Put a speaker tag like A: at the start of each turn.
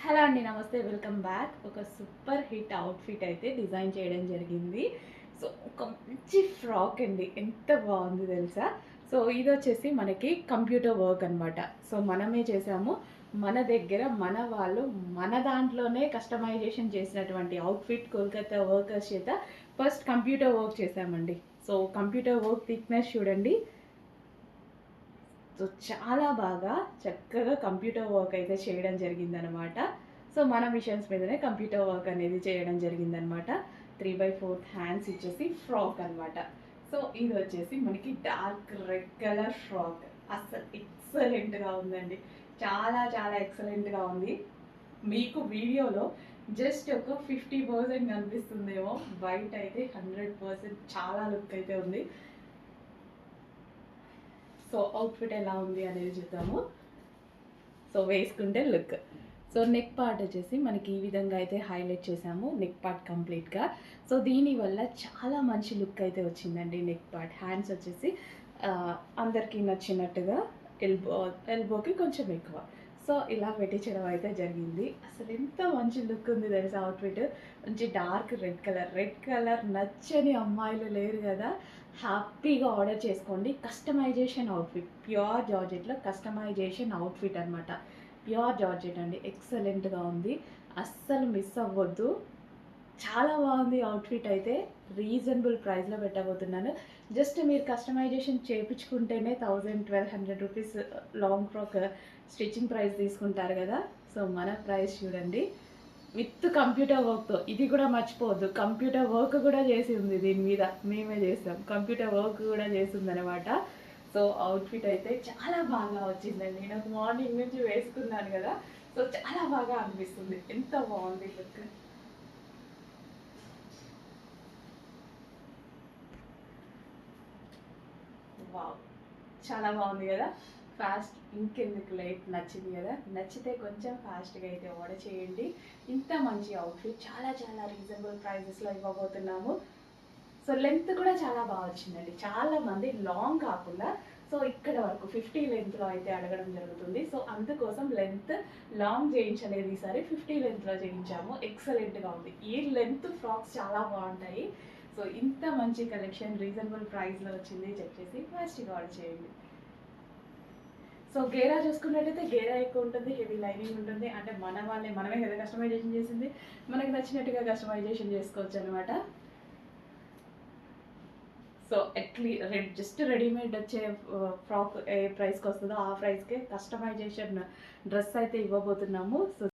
A: Hello అండి, నమస్తే, welcome back. ఒక సూపర్ హిట్ అవుట్ఫిట్ అయితే డిజైన్ చేయడం జరిగింది. సో ఒక మంచి ఫ్రాక్ అండి, ఎంత బాగుంది తెలుసా. సో ఇది వచ్చేసి మనకి కంప్యూటర్ వర్క్ అనమాట. సో మనమే చేసాము, మన దగ్గర మన వాళ్ళు మన దాంట్లోనే కస్టమైజేషన్ చేసినటువంటి అవుట్ఫిట్ కోల్కతా వర్కర్స్ చేత ఫస్ట్ కంప్యూటర్ వర్క్ చేసామండి. సో కంప్యూటర్ వర్క్ థిక్నెస్ చూడండి. సో చాలా బాగా చక్కగా కంప్యూటర్ వర్క్ అయితే చేయడం జరిగిందనమాట. సో మన మిషన్స్ మీదనే కంప్యూటర్ వర్క్ అనేది చేయడం జరిగిందనమాట. 3/4 హ్యాండ్స్ ఇచ్చేసి ఫ్రాక్ అనమాట. సో ఇది వచ్చేసి మనకి డార్క్ రెడ్ కలర్ ఫ్రాక్. అస్సలు ఎక్సలెంట్గా ఉందండి, చాలా చాలా ఎక్సలెంట్గా ఉంది. మీకు వీడియోలో జస్ట్ ఒక 50% కనిపిస్తుందేమో, బయట అయితే 100% చాలా లుక్ అయితే ఉంది. సో అవుట్ఫిట్ ఎలా ఉంది అనేది చూద్దాము. సో వేసుకుంటే లుక్. సో నెక్ పార్ట్ వచ్చేసి మనకి ఈ విధంగా అయితే హైలైట్ చేసాము, నెక్ పార్ట్ కంప్లీట్గా. సో దీనివల్ల చాలా మంచి లుక్ అయితే వచ్చిందండి నెక్ పార్ట్. హ్యాండ్స్ వచ్చేసి అందరికీ నచ్చినట్టుగా ఎల్బోకి కొంచెం ఎక్కువ. సో ఇలా పెట్టించడం అయితే జరిగింది. అసలు ఎంత మంచి లుక్ ఉంది తెలుసా అవుట్ఫిట్. మంచి డార్క్ రెడ్ కలర్ నచ్చని అమ్మాయిలు లేరు కదా. హ్యాపీగా ఆర్డర్ చేసుకోండి. కస్టమైజేషన్ అవుట్ఫిట్, ప్యూర్ జార్జెట్లో కస్టమైజేషన్ అవుట్ఫిట్ అనమాట. ప్యూర్ జార్జెట్ అండి, ఎక్సలెంట్గా ఉంది, అస్సలు మిస్ అవ్వద్దు. చాలా బాగుంది అవుట్ఫిట్ అయితే. రీజనబుల్ ప్రైస్లో పెట్టబోతున్నాను. జస్ట్ మీరు కస్టమైజేషన్ చేయించుకుంటేనే 1000-1200 rupees long frock stitching price తీసుకుంటారు కదా. సో మన ప్రైస్ చూడండి, విత్ కంప్యూటర్ వర్క్తో. ఇది కూడా మర్చిపోవద్దు, కంప్యూటర్ వర్క్ కూడా చేసి ఉంది దీని మీద, మేమే చేస్తాం, కంప్యూటర్ వర్క్ కూడా చేసింది అనమాట. సో అవుట్ఫిట్ అయితే చాలా బాగా వచ్చిందండి. నాకు మార్నింగ్ నుంచి వేసుకున్నాను కదా, సో చాలా బాగా అనిపిస్తుంది. ఎంత బాగుంది లుక్. వావ్, చాలా బాగుంది కదా. ఫాస్ట్ ఇంకెందుకు లేట్, నచ్చింది కదా. నచ్చితే కొంచెం ఫాస్ట్గా అయితే ఆర్డర్ చేయండి. ఇంత మంచి అవుట్ఫిట్ చాలా చాలా రీజనబుల్ ప్రైజెస్లో ఇవ్వబోతున్నాము. సో లెంత్ కూడా చాలా బాగా వచ్చిందండి. చాలా మంది లాంగ్ కాకుండా సో ఇక్కడ వరకు 50 లెంత్లో అయితే అడగడం జరుగుతుంది. సో అందుకోసం లెంత్ లాంగ్ చేయించలేదు, ఈసారి 50 లెంత్లో చేయించాము. ఎక్సలెంట్గా ఉంది. ఈ లెంత్ ఫ్రాక్స్ చాలా బాగుంటాయి. సో ఇంత మంచి కలెక్షన్ రీజనబుల్ ప్రైస్లో వచ్చింది. చెక్ చేసి ఫాస్ట్గా ఆర్డర్ చేయండి. సో గేరా చూసుకున్నట్టయితే గేరా ఎక్కువ ఉంటుంది, హెవీ లైనింగ్ ఉంటుంది. అంటే మనమే కదా కస్టమైజేషన్ చేసింది, మనకి నచ్చినట్టుగా కస్టమైజేషన్ చేసుకోవచ్చు అనమాట. సో జస్ట్ రెడీమేడ్ వచ్చే ఫ్రాక్ ఏ ప్రైస్కి వస్తుందో ఆ ప్రైస్కే కస్టమైజేషన్ డ్రెస్ అయితే ఇవ్వబోతున్నాము. సో